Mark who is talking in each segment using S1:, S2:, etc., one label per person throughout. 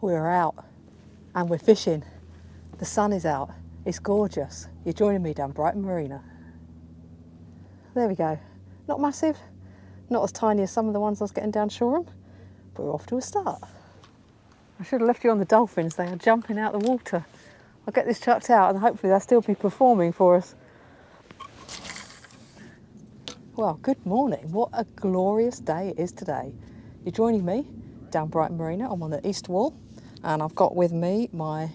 S1: We're out and we're fishing. The sun is out. It's gorgeous. You're joining me down Brighton Marina. There we go. Not massive, not as tiny as some of the ones I was getting down Shoreham, but we're off to a start. I should have left you on the dolphins. They are jumping out the water. I'll get this chucked out and hopefully they'll still be performing for us. Well, good morning. What a glorious day it is today. You're joining me down Brighton Marina. I'm on the east wall and I've got with me my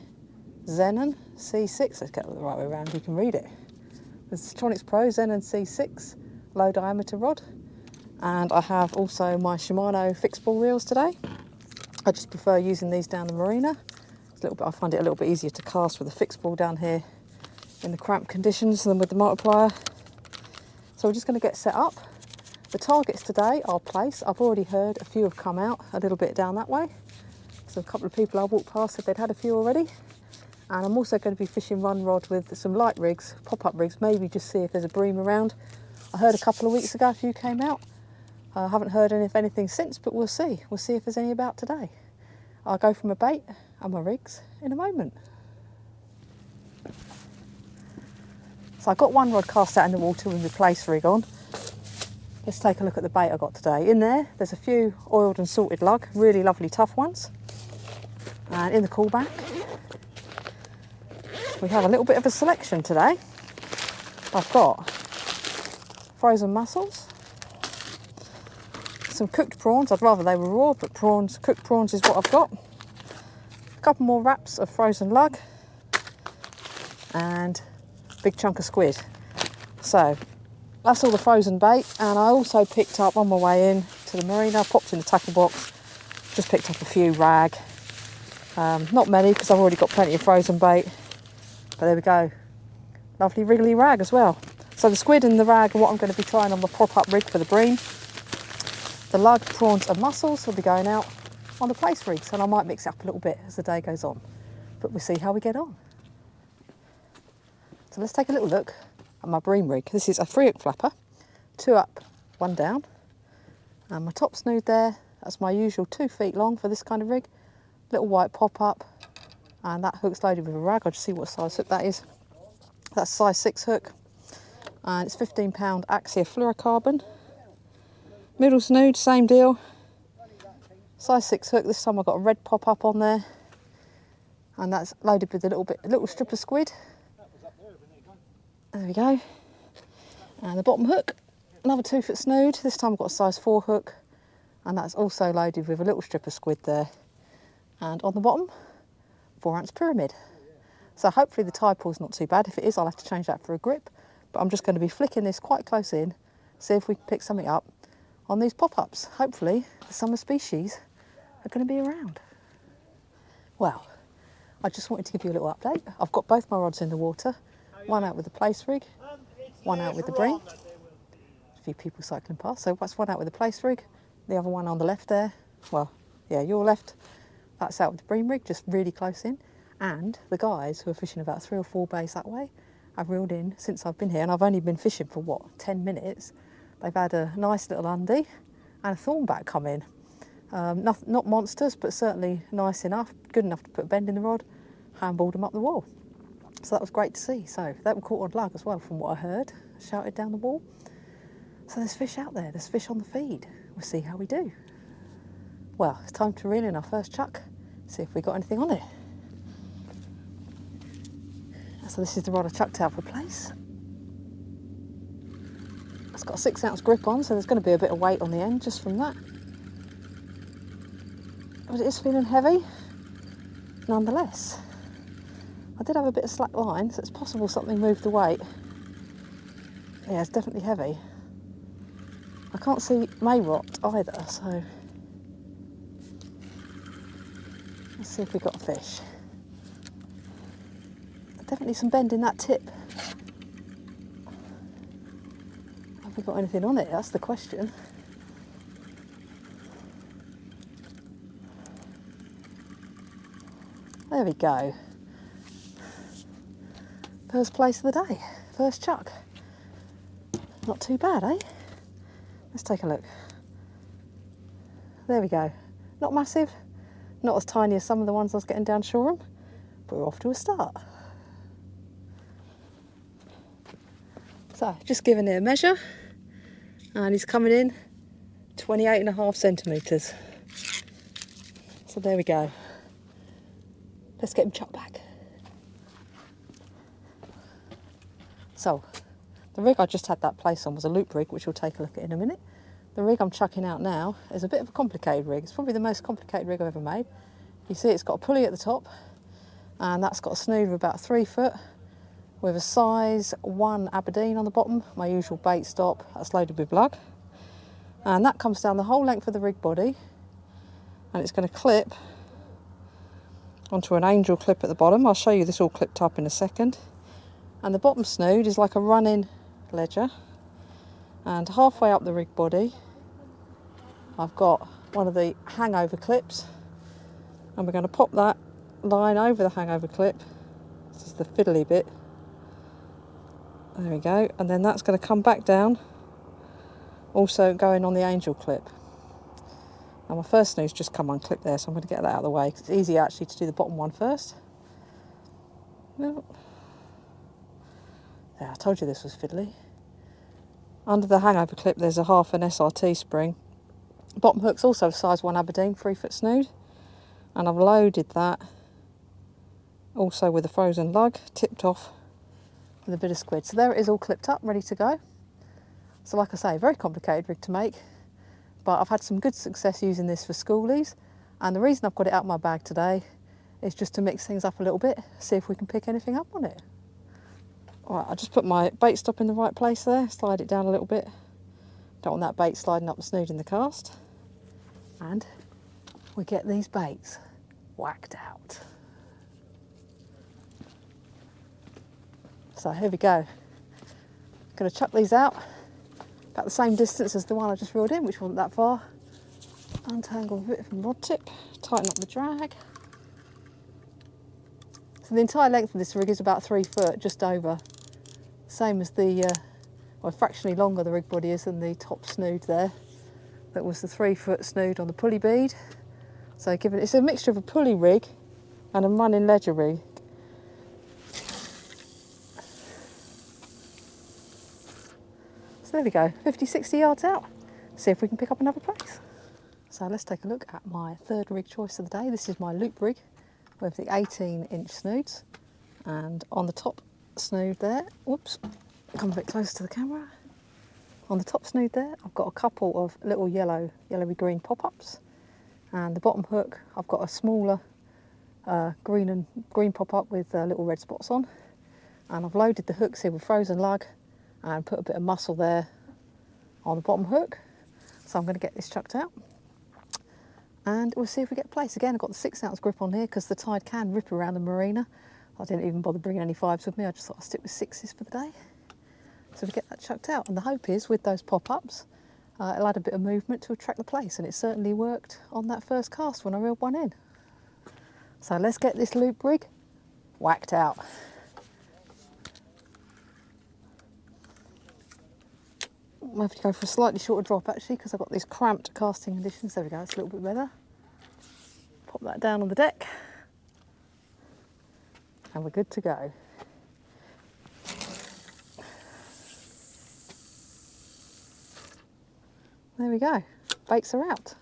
S1: Zenon C6. Let's get it the right way around, you can read it. The Stronics Pro Zenon C6 low diameter rod. And I have also my Shimano fixed ball reels today. I just prefer using these down the marina. It's a little bit, I find it a little bit easier to cast with a fixed ball down here in the cramped conditions than with the multiplier. So we're just going to get set up. The targets today are plaice. I've already heard a few have come out a little bit down that way. So a couple of people I walked past said they'd had a few already. And I'm also going to be fishing run rod with some light rigs, pop-up rigs, maybe just see if there's a bream around. I heard a couple of weeks ago a few came out. I haven't heard anything since, but we'll see. We'll see if there's any about today. I'll go for my bait and my rigs in a moment. So I got one rod cast out in the water with the plaice rig on. Let's take a look at the bait I got today. In there's a few oiled and salted lug, really lovely tough ones. And in the callback, we have a little bit of a selection today. I've got frozen mussels, some cooked prawns. I'd rather they were raw, but cooked prawns is what I've got. A couple more wraps of frozen lug and a big chunk of squid. So that's all the frozen bait. And I also picked up on my way in to the marina, popped in the tackle box, just picked up a few rag. Not many because I've already got plenty of frozen bait, but there we go. Lovely wriggly rag as well. So the squid and the rag are what I'm going to be trying on the pop-up rig for the bream. The lug, prawns and mussels will be going out on the plaice rigs, and I might mix it up a little bit as the day goes on. But we'll see how we get on. So let's take a little look at my bream rig. This is a 3-hook flapper, 2 up, 1 down. And my top snood there, that's my usual 2 feet long for this kind of rig. Little white pop-up, and that hook's loaded with a rag. I'll just see what size hook that is. That's size 6 hook, and it's 15-pound Axia fluorocarbon. Middle snood, same deal. Size 6 hook. This time I've got a red pop-up on there, and that's loaded with a little strip of squid. There we go. And the bottom hook, another 2-foot snood. This time I've got a size 4 hook, and that's also loaded with a little strip of squid there. And on the bottom, 4-ounce pyramid. So hopefully the tide pool's not too bad. If it is, I'll have to change that for a grip. But I'm just going to be flicking this quite close in, see if we can pick something up on these pop-ups. Hopefully the summer species are going to be around. Well, I just wanted to give you a little update. I've got both my rods in the water, one out with the plaice rig, one out with the bream. A few people cycling past, so that's one out with the plaice rig, the other one on the left there, well, yeah, your left, that's out with the bream rig, just really close in. And the guys who are fishing about 3 or 4 bays that way, I've reeled in since I've been here, and I've only been fishing for, what, 10 minutes. They've had a nice little undie and a thornback come in. Not monsters, but certainly nice enough, good enough to put a bend in the rod, handballed them up the wall. So that was great to see. So that were caught on lug as well, from what I heard, shouted down the wall. So there's fish out there, there's fish on the feed. We'll see how we do. Well, it's time to reel in our first chuck, see if we got anything on it. So this is the rod I chucked out for plaice. It's got a 6-ounce grip on, so there's going to be a bit of weight on the end just from that. But it is feeling heavy, nonetheless. I did have a bit of slack line, so it's possible something moved the weight. Yeah, it's definitely heavy. I can't see may rot either, so let's see if we've got a fish. Definitely some bend in that tip. Have we got anything on it? That's the question. There we go. First place of the day. First chuck. Not too bad, eh? Let's take a look. There we go. Not massive, Not as tiny as some of the ones I was getting down Shoreham, but we're off to a start. So just giving it a measure, and he's coming in 28.5 centimetres. So there we go. Let's get him chucked back. So the rig I just had that place on was a loop rig, which we'll take a look at in a minute. The rig I'm chucking out now is a bit of a complicated rig. It's probably the most complicated rig I've ever made. You see it's got a pulley at the top, and that's got a snood of about 3 foot with a size 1 Aberdeen on the bottom, my usual bait stop, that's loaded with lug. And that comes down the whole length of the rig body, and it's going to clip onto an angel clip at the bottom. I'll show you this all clipped up in a second. And the bottom snood is like a running ledger, and halfway up the rig body I've got one of the hangover clips, and we're going to pop that line over the hangover clip. This is the fiddly bit. There we go. And then that's going to come back down, also going on the angel clip. Now my first snood's just come unclipped there, so I'm going to get that out of the way, because it's easier actually to do the bottom one first. No. Yeah, I told you this was fiddly. Under the hangover clip there's a half an SRT spring. Bottom hook's also a size 1 Aberdeen 3 foot snood, and I've loaded that also with a frozen lug, tipped off with a bit of squid. So there it is, all clipped up, ready to go. So like I say, very complicated rig to make, but I've had some good success using this for schoolies, and the reason I've got it out of my bag today is just to mix things up a little bit, see if we can pick anything up on it. Alright, I'll just put my bait stop in the right place there, slide it down a little bit. Don't want that bait sliding up the snood in the cast. And we get these baits whacked out. So here we go. Going to chuck these out about the same distance as the one I just reeled in, which wasn't that far. Untangle a bit from the rod tip, tighten up the drag. So the entire length of this rig is about 3 foot, just over. Same as the, well, fractionally longer the rig body is than the top snood there. That was the 3 foot snood on the pulley bead. So given it's a mixture of a pulley rig and a running ledger rig. So there we go, 50, 60 yards out. See if we can pick up another place. So let's take a look at my third rig choice of the day. This is my loop rig with the 18-inch snoods. And on the top snood there, whoops, come a bit closer to the camera. On the top snood there, I've got a couple of little yellowy green pop-ups. And the bottom hook, I've got a smaller green pop-up with little red spots on. And I've loaded the hooks here with frozen lug and put a bit of muscle there on the bottom hook. So I'm going to get this chucked out. And we'll see if we get place. Again, I've got the 6-ounce grip on here because the tide can rip around the marina. I didn't even bother bringing any 5s with me, I just thought I'd stick with 6s for the day. So we get that chucked out, and the hope is with those pop-ups, it'll add a bit of movement to attract the place, and it certainly worked on that first cast when I reeled one in. So let's get this loop rig whacked out. I have to go for a slightly shorter drop actually because I've got these cramped casting conditions. There we go, it's a little bit better. Pop that down on the deck and we're good to go. There we go, baits are out.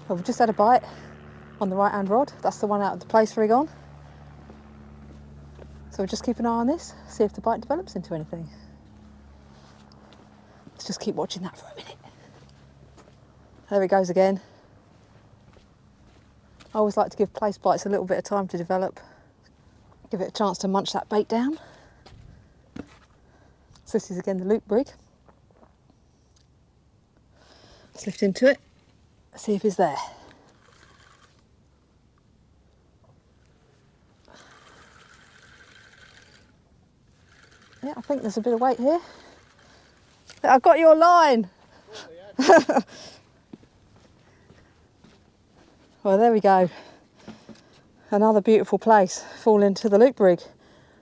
S1: Well, we've just had a bite on the right hand rod. That's the one out of the plaice rig on. So we'll just keep an eye on this, see if the bite develops into anything. Let's just keep watching that for a minute. There it goes again. I always like to give plaice bites a little bit of time to develop. Give it a chance to munch that bait down. So this is again the loop rig. Let's lift into it, see if he's there. Yeah, I think there's a bit of weight here. I've got your line. Well, there we go. Another beautiful plaice fall into the loop rig.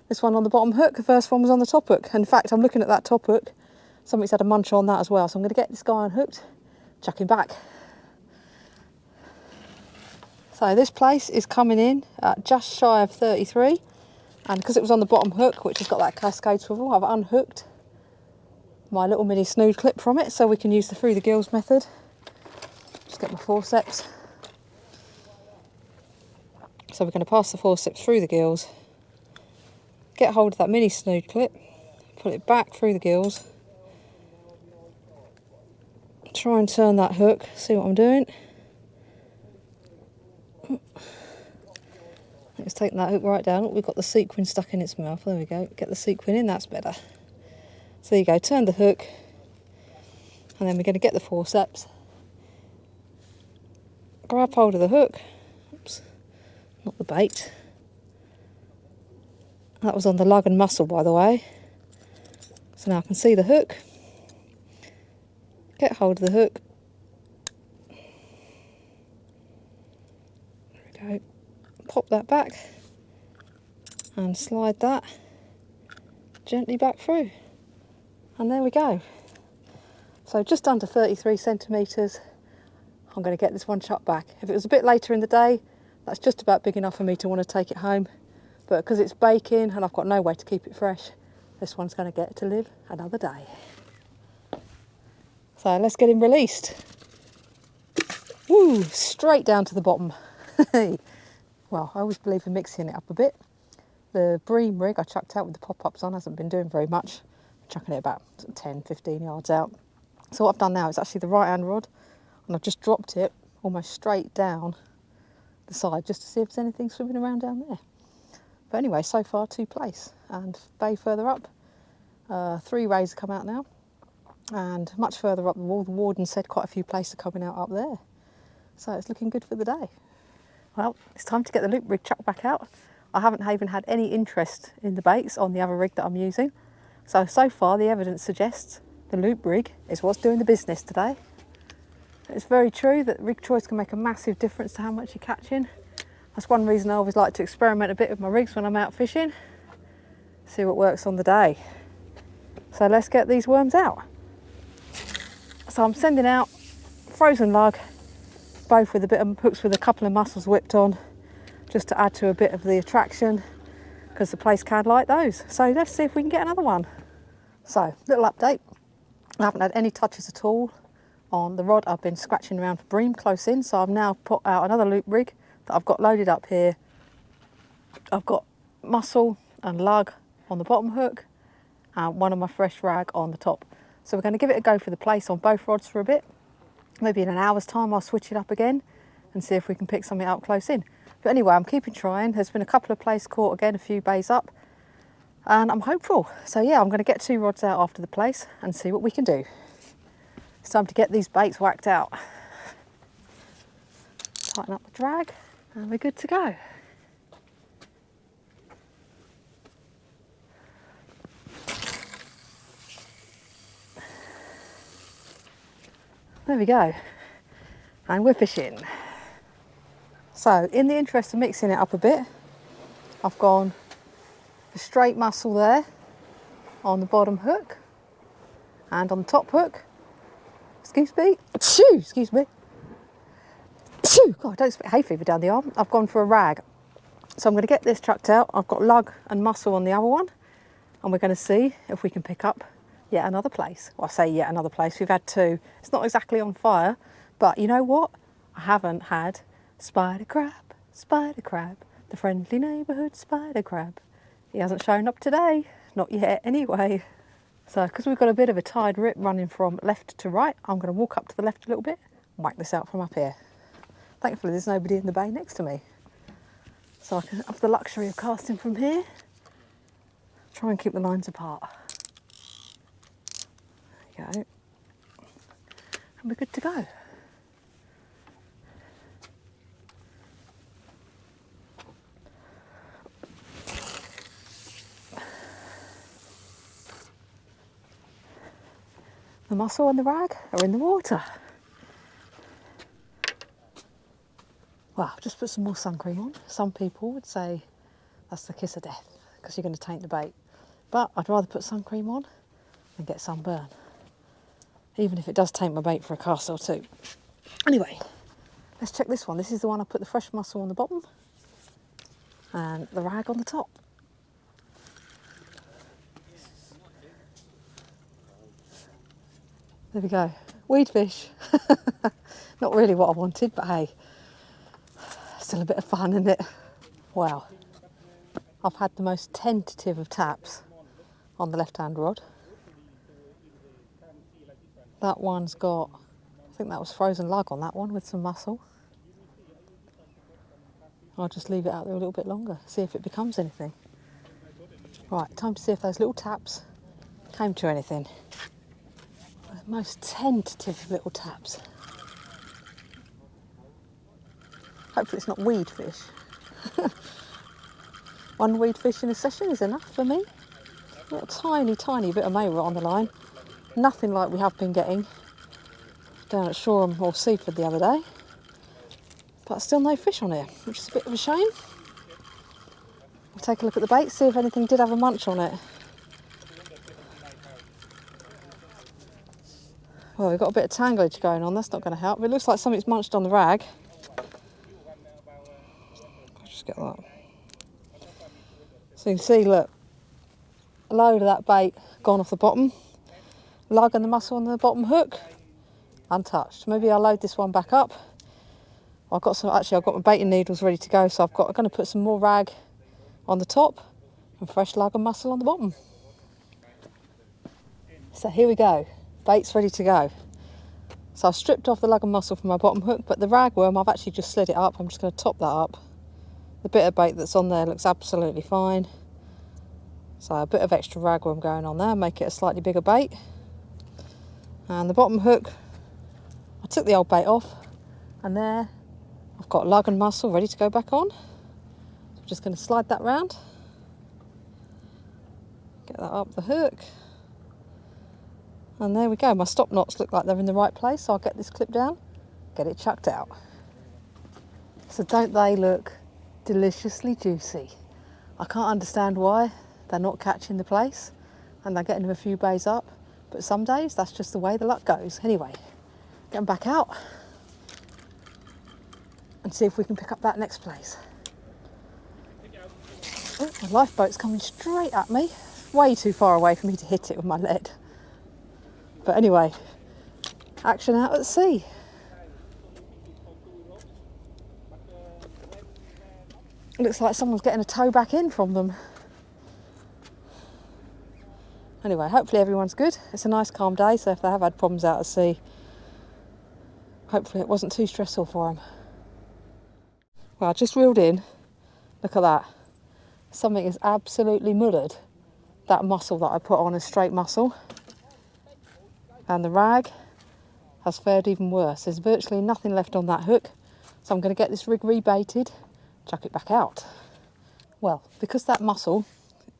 S1: This one on the bottom hook, the first one was on the top hook. In fact, I'm looking at that top hook. Somebody's had a munch on that as well. So I'm going to get this guy unhooked, chuck him back. So this plaice is coming in at just shy of 33, and because it was on the bottom hook, which has got that cascade swivel, I've unhooked my little mini snood clip from it so we can use the through the gills method. Just get my forceps. So we're going to pass the forceps through the gills, get hold of that mini snood clip, pull it back through the gills, try and turn that hook, see what I'm doing. It's taking that hook right down. We've got the sequin stuck in its mouth. There we go. Get the sequin in, that's better. So there you go, turn the hook, and then we're going to get the forceps, grab hold of the hook, oops, not the bait. That was on the lug and muscle, by the way. So now I can see the hook, get hold of the hook, there we go, pop that back, and slide that gently back through. And there we go. So just under 33 centimetres, I'm going to get this one chucked back. If it was a bit later in the day, that's just about big enough for me to want to take it home. But because it's baking and I've got no way to keep it fresh, this one's going to get to live another day. So let's get him released. Woo, straight down to the bottom. Well, I always believe in mixing it up a bit. The bream rig I chucked out with the pop-ups on hasn't been doing very much. I'm chucking it about 10, 15 yards out. So what I've done now is actually the right hand rod, and I've just dropped it almost straight down the side just to see if there's anything swimming around down there. But anyway, so far 2 plaice, and bay further up, 3 rays have come out now, and much further up the wall, the warden said quite a few plaice are coming out up there. So it's looking good for the day. Well, it's time to get the loop rig chucked back out. I haven't even had any interest in the baits on the other rig that I'm using. So far the evidence suggests the loop rig is what's doing the business today. It's very true that rig choice can make a massive difference to how much you're catching. That's one reason I always like to experiment a bit with my rigs when I'm out fishing. See what works on the day. So let's get these worms out. So I'm sending out frozen lug, both with a bit of hooks with a couple of mussels whipped on, just to add to a bit of the attraction, because the plaice can like those. So let's see if we can get another one. So, little update. I haven't had any touches at all on the rod. I've been scratching around for bream close in, so I've now put out another loop rig that I've got loaded up here. I've got mussel and lug on the bottom hook, and one of my fresh rag on the top. So we're going to give it a go for the plaice on both rods for a bit. Maybe in an hour's time I'll switch it up again and see if we can pick something up close in. But anyway, I'm keeping trying. There's been a couple of plaice caught again, a few bays up, and I'm hopeful. So yeah, I'm going to get 2 rods out after the plaice and see what we can do. It's time to get these baits whacked out. Tighten up the drag and we're good to go. There we go, and we're fishing. So in the interest of mixing it up a bit, I've gone for straight mussel there on the bottom hook, and on the top hook, excuse me, God, don't expect hay fever down the arm. I've gone for a rag. So I'm going to get this chucked out. I've got lug and mussel on the other one, and we're going to see if we can pick up yet another plaice. Well, I say yet another plaice, we've had 2. It's not exactly on fire, but you know what? I haven't had spider crab, the friendly neighbourhood spider crab. He hasn't shown up today, not yet anyway. So because we've got a bit of a tide rip running from left to right, I'm going to walk up to the left a little bit and whack this out from up here. Thankfully there's nobody in the bay next to me, so I can have the luxury of casting from here. Try and keep the lines apart. There we go. And we're good to go. The mussel and the rag are in the water. Well, I've just put some more sun cream on. Some people would say that's the kiss of death because you're going to taint the bait. But I'd rather put sun cream on than get sunburn, even if it does taint my bait for a cast or 2. Anyway, Let's check this one. This is the one I put the fresh mussel on the bottom and the rag on the top. There we go. Weed fish. Not really what I wanted, but hey, still a bit of fun, isn't it? Wow. I've had the most tentative of taps on the left-hand rod. That one's got, I think that was frozen lug on that one with some mussel. I'll just leave it out there a little bit longer, see if it becomes anything. Right, time to see if those little taps came to anything. The most tentative little taps. Hopefully it's not weed fish. One weed fish in a session is enough for me. A little tiny bit of mayra on the line. Nothing like we have been getting down at Shoreham or Seaford the other day. But still no fish on here, which is a bit of a shame. We'll take a look at the bait, see if anything did have a munch on it. Well, we've got a bit of tanglage going on, that's not going to help. It looks like something's munched on the rag. I'll just get that. So you can see, look, a load of that bait gone off the bottom. Lug and the mussel on the bottom hook, untouched. Maybe I'll load this one back up. I've got my baiting needles ready to go, so I'm going to put some more rag on the top and fresh lug and mussel on the bottom. So here we go, bait's ready to go. So I've stripped off the lug and mussel from my bottom hook, but the ragworm, I've actually just slid it up. I'm just going to top that up. The bit of bait that's on there looks absolutely fine. So a bit of extra ragworm going on there, make it a slightly bigger bait. And the bottom hook, I took the old bait off, and there I've got lug and mussel ready to go back on. So I'm just going to slide that round, get that up the hook, and there we go. My stop knots look like they're in the right place, so I'll get this clip down, get it chucked out. So don't they look deliciously juicy? I can't understand why they're not catching the plaice and they're getting them a few bays up, but some days that's just the way the luck goes. Anyway, get them back out and see if we can pick up that next plaice. Oh, my lifeboat's coming straight at me, way too far away for me to hit it with my lead. But anyway, action out at sea. It looks like someone's getting a tow back in from them. Anyway, hopefully everyone's good. It's a nice calm day, so if they have had problems out at sea, hopefully it wasn't too stressful for them. Well, I just reeled in. Look at that. Something is absolutely mullered. That mussel that I put on is straight mussel. And the rag has fared even worse. There's virtually nothing left on that hook. So I'm going to get this rig rebaited, chuck it back out. Well, because that mussel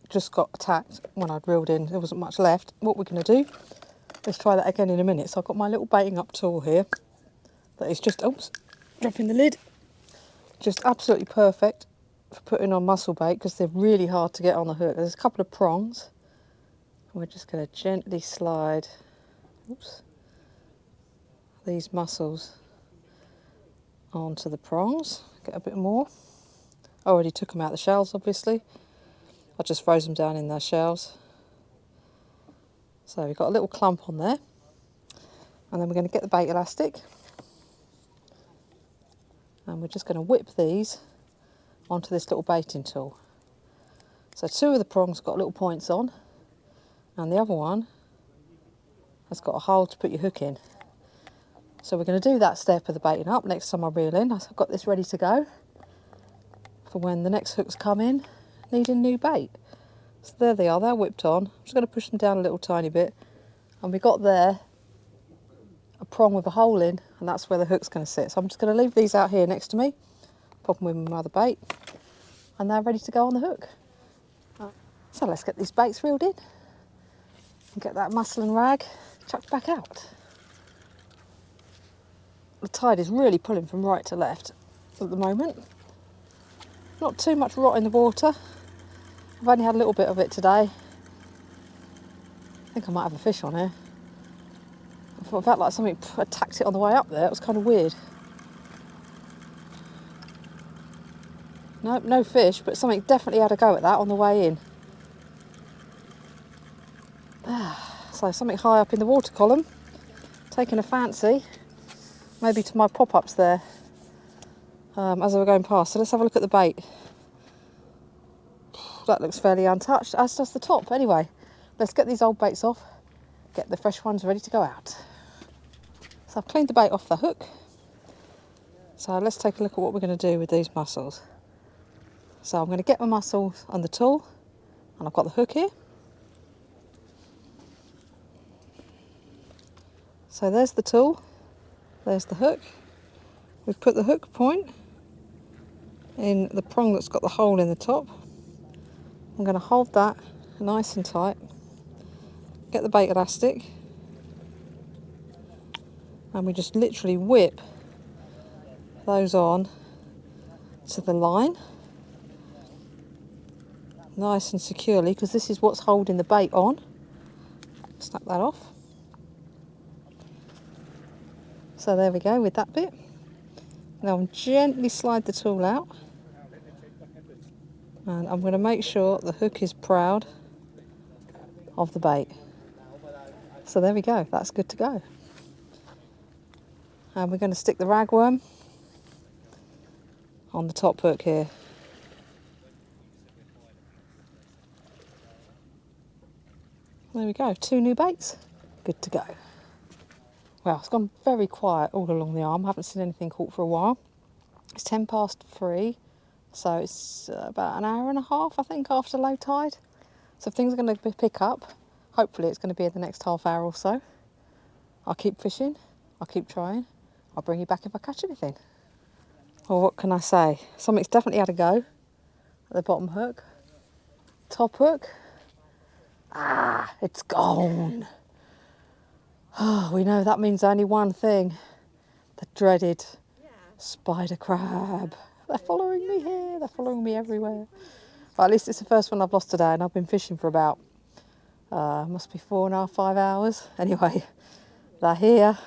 S1: just got attacked when I'd reeled in, there wasn't much left. What we're going to do, let's try that again in a minute. So I've got my little baiting up tool here that is just, oops, dropping the lid. Just absolutely perfect for putting on mussel bait because they're really hard to get on the hook. There's a couple of prongs. We're just going to gently slide, oops, these mussels onto the prongs. Get a bit more. I already took them out of the shells, obviously. I just froze them down in their shells. So we've got a little clump on there. And then we're going to get the bait elastic. And we're just going to whip these onto this little baiting tool. So two of the prongs got little points on, and the other one has got a hole to put your hook in. So we're going to do that step of the baiting up next time I reel in. I've got this ready to go for when the next hooks come in, needing new bait. So there they are, they're whipped on. I'm just going to push them down a little tiny bit. And we got there a prong with a hole in, and that's where the hook's going to sit. So I'm just going to leave these out here next to me, pop them with my other bait, and they're ready to go on the hook. So let's get these baits reeled in and get that mussel and rag chucked back out. The tide is really pulling from right to left at the moment. Not too much rot in the water. I've only had a little bit of it today. I think I might have a fish on here. I thought it felt like something attacked it on the way up there. It was kind of weird. Nope, no fish, but something definitely had a go at that on the way in. So something high up in the water column, taking a fancy, maybe to my pop-ups there as I were going past. So let's have a look at the bait. That looks fairly untouched, as does the top. Anyway, let's get these old baits off, get the fresh ones ready to go out. So I've cleaned the bait off the hook. So let's take a look at what we're going to do with these mussels. So I'm going to get my mussels on the tool, and I've got the hook here. So there's the tool, there's the hook. We've put the hook point in the prong that's got the hole in the top. I'm going to hold that nice and tight, get the bait elastic, and we just literally whip those on to the line, nice and securely, because this is what's holding the bait on. Snap that off. So there we go with that bit. Now I'm gently slide the tool out, and I'm going to make sure the hook is proud of the bait. So there we go, that's good to go. And we're going to stick the ragworm on the top hook here. There we go, 2 new baits, good to go. Well, it's gone very quiet all along the arm. I haven't seen anything caught for a while. It's 3:10, so it's about an hour and a half, I think, after low tide. So if things are going to pick up, hopefully it's going to be in the next half hour or so. I'll keep fishing, I'll keep trying. I'll bring you back if I catch anything. Well, what can I say? Something's definitely had a go at the bottom hook. Top hook. Ah, it's gone. Oh, we know that means only one thing. The dreaded spider crab. They're following me here, they're following me everywhere. But at least it's the first one I've lost today, and I've been fishing for about, must be 4.5, 5 hours. Anyway, they're here.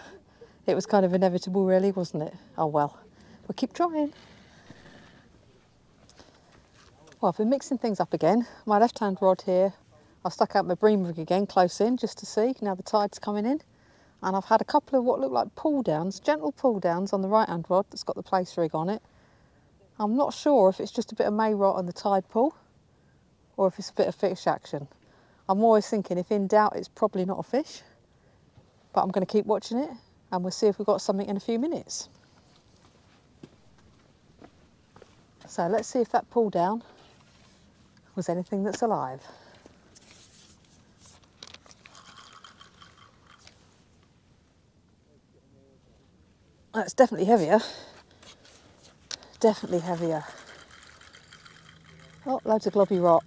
S1: It was kind of inevitable really, wasn't it? Oh well, we'll keep trying. Well, I've been mixing things up again. My left-hand rod here, I stuck out my bream rig again, close in, just to see. Now the tide's coming in. And I've had a couple of what look like pull downs, gentle pull downs on the right-hand rod that's got the plaice rig on it. I'm not sure if it's just a bit of may rot on the tide pull or if it's a bit of fish action. I'm always thinking if in doubt it's probably not a fish, but I'm going to keep watching it and we'll see if we've got something in a few minutes. So let's see if that pull down was anything that's alive. That's definitely heavier. Definitely heavier. Oh, loads of globby rot.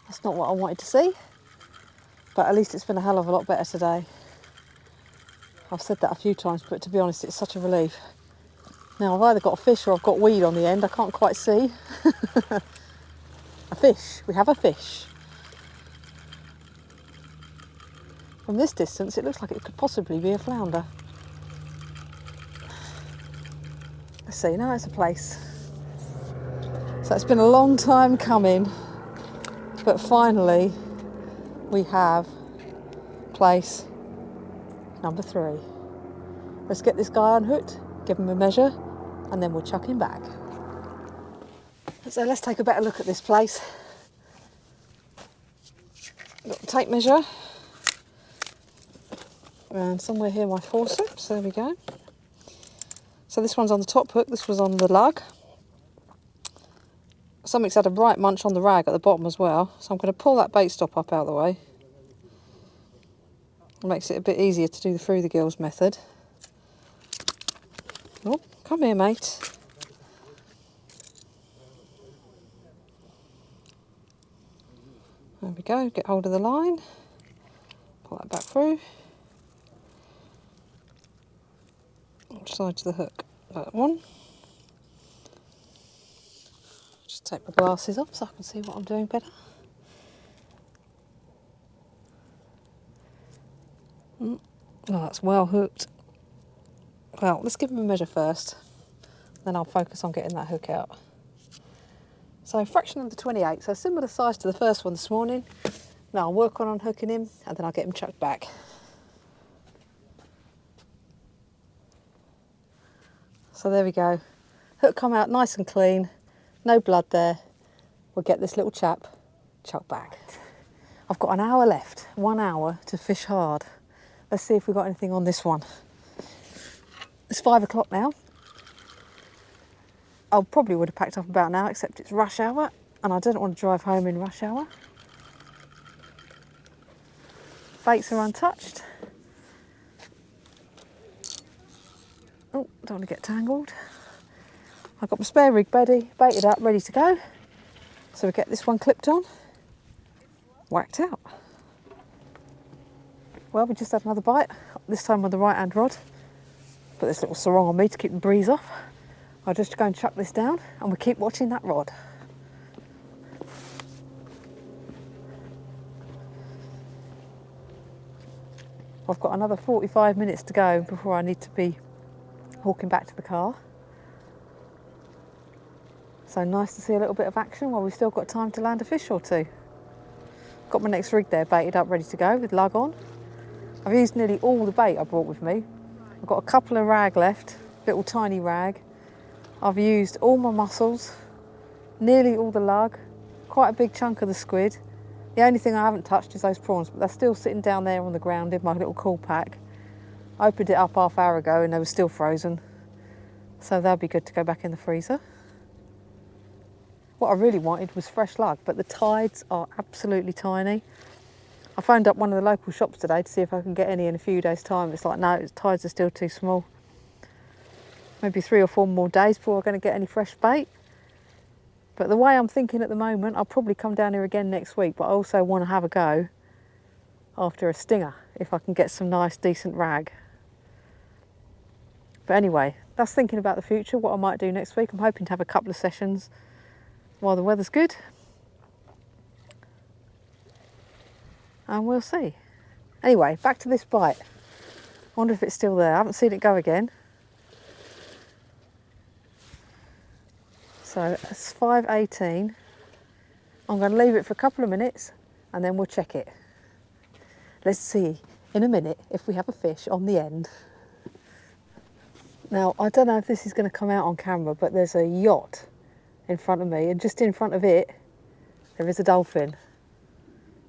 S1: That's not what I wanted to see, but at least it's been a hell of a lot better today. I've said that a few times, but to be honest, it's such a relief. Now, I've either got a fish or I've got weed on the end. I can't quite see. A fish. We have a fish. From this distance, it looks like it could possibly be a flounder. Let's see. No, it's a plaice. So it's been a long time coming, but finally we have plaice number 3. Let's get this guy unhooked, give him a measure, and then we'll chuck him back. So let's take a better look at this plaice. Got the tape measure, and somewhere here my forceps, there we go. So this one's on the top hook, this was on the lug. Something's had a right munch on the rag at the bottom as well, so I'm going to pull that bait stop up out of the way. It makes it a bit easier to do the through the gills method. Oh, come here, mate. There we go, get hold of the line, pull that back through. Which side's the hook? That one. Just take my glasses off so I can see what I'm doing better. Oh, that's well hooked. Well, let's give him a measure first. Then I'll focus on getting that hook out. So fraction of the 28, so similar size to the first one this morning. Now I'll work on unhooking him and then I'll get him chucked back. So there we go. Hook come out nice and clean, no blood there. We'll get this little chap chucked back. I've got an hour left, 1 hour to fish hard. Let's see if we've got anything on this one. It's 5 o'clock now. I probably would have packed up about now, except it's rush hour and I don't want to drive home in rush hour. Baits are untouched. Oh, don't want to get tangled. I've got my spare rig baited up, ready to go. So we get this one clipped on, whacked out. Well, we just had another bite, this time with the right hand rod. Put this little sarong on me to keep the breeze off. I'll just go and chuck this down and we'll keep watching that rod. I've got another 45 minutes to go before I need to be walking back to the car. So nice to see a little bit of action while we've still got time to land a fish or two. Got my next rig there baited up, ready to go with lug on. I've used nearly all the bait I brought with me. I've got a couple of rag left, little tiny rag. I've used all my mussels, nearly all the lug, quite a big chunk of the squid. The only thing I haven't touched is those prawns, but they're still sitting down there on the ground in my little cool pack. I opened it up half hour ago and they were still frozen. So they'll be good to go back in the freezer. What I really wanted was fresh lug, but the tides are absolutely tiny. I phoned up one of the local shops today to see if I can get any in a few days' time. It's like, no, the tides are still too small. Maybe 3 or 4 more days before I'm going to get any fresh bait. But the way I'm thinking at the moment, I'll probably come down here again next week, but I also want to have a go after a stinger, if I can get some nice, decent rag. But anyway, that's thinking about the future, what I might do next week. I'm hoping to have a couple of sessions while the weather's good. And we'll see. Anyway, back to this bite. I wonder if it's still there. I haven't seen it go again. So it's 5:18. I'm going to leave it for a couple of minutes and then we'll check it. Let's see in a minute if we have a fish on the end. Now, I don't know if this is going to come out on camera, but there's a yacht in front of me, and just in front of it, there is a dolphin.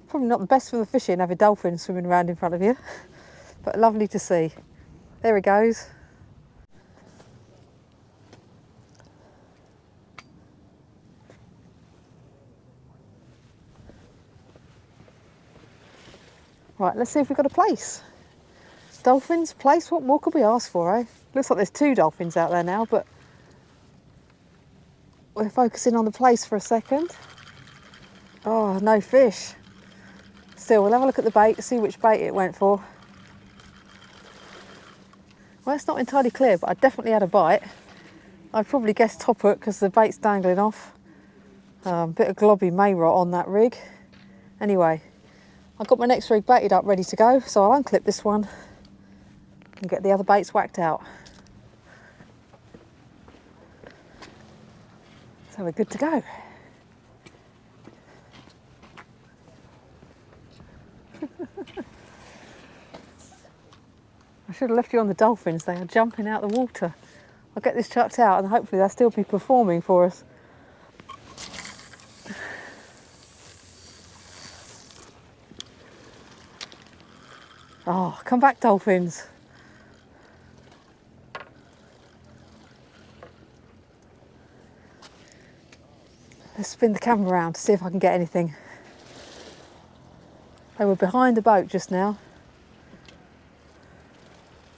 S1: Probably not the best for the fishing, have a dolphin swimming around in front of you, but lovely to see. There he goes. Right, let's see if we've got a plaice. Dolphins, plaice, what more could we ask for, eh? Looks like there's 2 dolphins out there now, but we're focusing on the plaice for a second. Oh, no fish. Still, we'll have a look at the bait, see which bait it went for. Well, it's not entirely clear, but I definitely had a bite. I'd probably guess top hook because the bait's dangling off. Bit of globby mayrot on that rig. Anyway, I've got my next rig baited up, ready to go, so I'll unclip this one and get the other baits whacked out. So we're good to go. I should have left you on the dolphins, they are jumping out the water. I'll get this chucked out and hopefully they'll still be performing for us. Oh, come back, dolphins. Let's spin the camera around to see if I can get anything. They were behind the boat just now.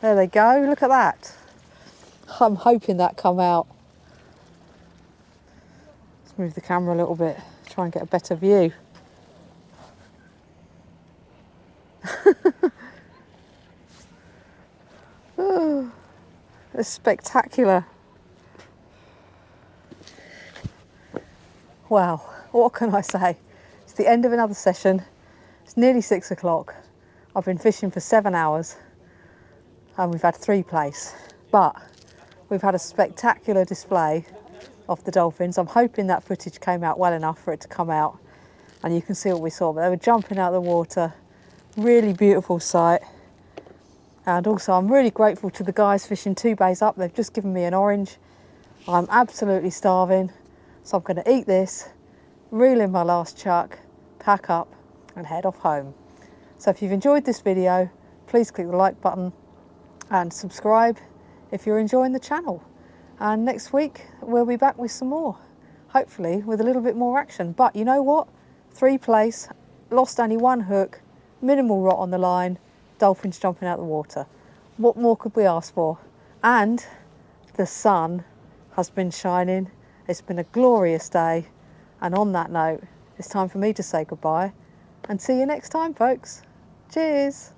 S1: There they go, look at that. I'm hoping that come out. Let's move the camera a little bit, try and get a better view. Oh, it's spectacular. Wow, what can I say? It's the end of another session. It's nearly 6 o'clock. I've been fishing for 7 hours and we've had 3 plaice. But we've had a spectacular display of the dolphins. I'm hoping that footage came out well enough for it to come out and you can see what we saw, but they were jumping out of the water. Really beautiful sight. And also I'm really grateful to the guys fishing 2 bays up. They've just given me an orange. I'm absolutely starving, so I'm going to eat this, reel in my last chuck, pack up and head off home. So if you've enjoyed this video, please click the like button and subscribe if you're enjoying the channel. And next week we'll be back with some more, hopefully with a little bit more action. But you know what? 3 plaice, lost only 1 hook, minimal rot on the line, dolphins jumping out the water. What more could we ask for? And the sun has been shining. It's been a glorious day. And on that note, it's time for me to say goodbye and see you next time, folks. Cheers.